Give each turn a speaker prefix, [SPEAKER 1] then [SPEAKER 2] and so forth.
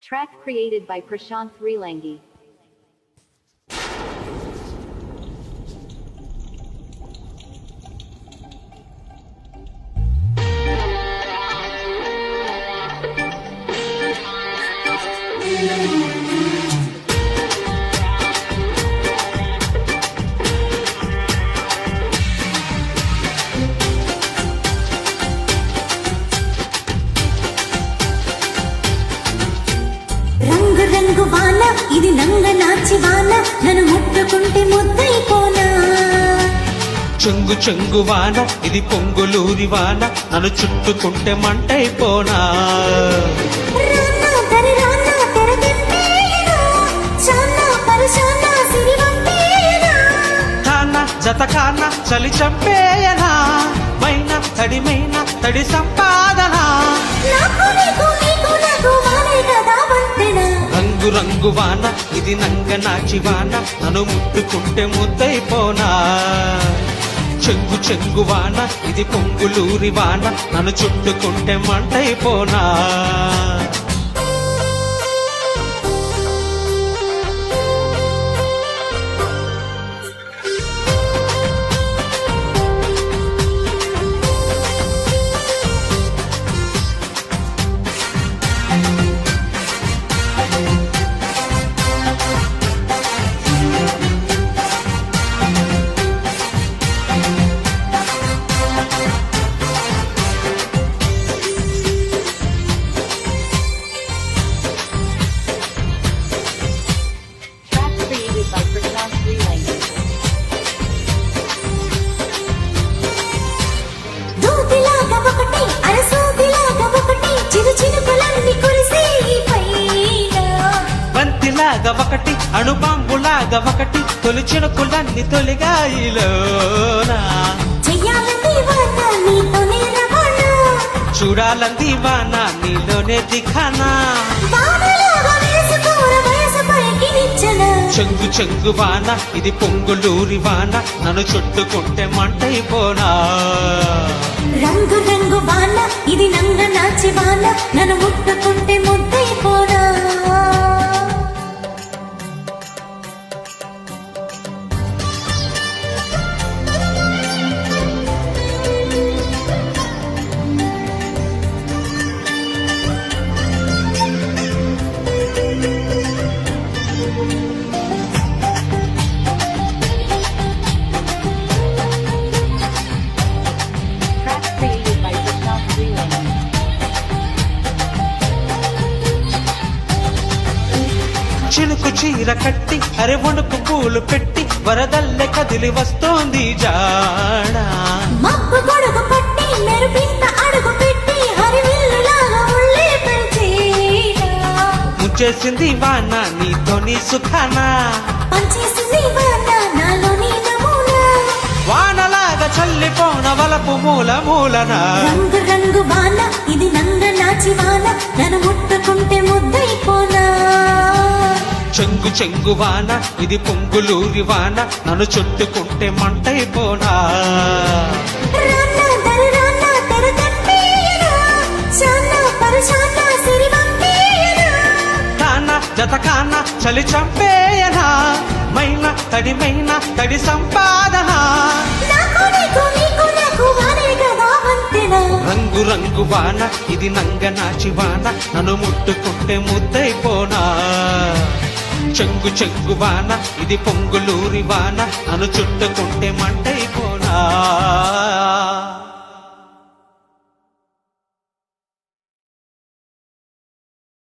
[SPEAKER 1] Track created by Prashant Thrilangi.
[SPEAKER 2] రంగు వాన ఇది నంగ నాచి వాన నన్ను ముట్టుకుంటే ముద్దైపోనా
[SPEAKER 3] చెంగు చెంగు వాన ఇది పొంగులూరి వాన నన్ను చుట్టుకుంటే మంటైపోనా
[SPEAKER 2] రానా దరి రానా తెరకెంపేనా చానా పరచానా సిరివంపేనా
[SPEAKER 3] కాన జత కాన చలి చంపేయనా మైన తడిమైన తడి సంపాదన
[SPEAKER 2] నాకు నీకు వానే కదా వంతెనా
[SPEAKER 3] రంగు రంగు వాన ఇది నంగ నాచి వాన నన్ను ముట్టుకుంటే ముద్దైపోనా చెంగు చెంగు వాన ఇది పొంగులూరి వాన నన్ను చుట్టుకుంటే మంటైపోనా
[SPEAKER 1] Track created by Prashant Thrilangi.
[SPEAKER 2] దూదిలాగా ఒకటి అరసూదిలాగా ఒకటి చిరు చినుకులన్నీ కురిసే ఈ పైన
[SPEAKER 3] బంతిలాగా ఒకటి అణుబాంబులాగా ఒకటి తొలి చినుకులన్నీ తొలిగాయిలోనా
[SPEAKER 2] చెయ్యాలంది వాన నీతోనే రవాణా
[SPEAKER 3] చూడాలంది వాన నీలోనే దిఖానా
[SPEAKER 2] వానలాగా వేసుకోర వయసుపైకి నిచ్చెన
[SPEAKER 3] చెంగు చెంగు వాన ఇది పొంగులూరి వాన నన్ను చుట్టుకుంటే మంటైపోనా
[SPEAKER 2] రంగు రంగు వాన ఇది నంగ నాచి వాన నన్ను ముట్టుకుంటే ముద్దైపోనా
[SPEAKER 1] Track created by Prashant Thrilangi.
[SPEAKER 3] చినుకు చీర కట్టి అరే వణుకు పూలు పెట్టి వరదల్లె కదిలి వస్తోంది జాడా
[SPEAKER 2] మబ్బు గొడుగు పట్టి మెరుపింత అడుగు పెట్టి హరివిల్లులాగా ఉళ్ళే పెంచేనా
[SPEAKER 3] ముంచేసింది వాన నీతోని సుఖానా
[SPEAKER 2] పంచేసింది వాన నాలోని నమూనా
[SPEAKER 3] వానలాగా చల్లిపోన వలపు మూల మూలన
[SPEAKER 2] రంగు రంగు వాన ఇది నంగ నాచి వాన నన్ను ముట్టుకుంటే ముద్దైపోనా
[SPEAKER 3] చెంగు చెంగు వాన ఇది పొంగులూరి వాన నన్ను చుట్టుకుంటే మంటైపోనా
[SPEAKER 2] రానా దరి రానా తెరకెంపేనా చానా పరచానా సిరివంపేనా
[SPEAKER 3] కాన జత కాన చలి చంపేయనా మైన తడిమైన తడి సంపాదన
[SPEAKER 2] నాకు వానే కదా వంతెనా
[SPEAKER 3] రంగు రంగు వాన ఇది నంగ నాచి వాన నన్ను ముట్టుకుంటే ముద్దైపోనా చెంగు చెంగు వాన ఇది పొంగులూరి వాన నన్ను చుట్టుకుంటే మంటైపోనా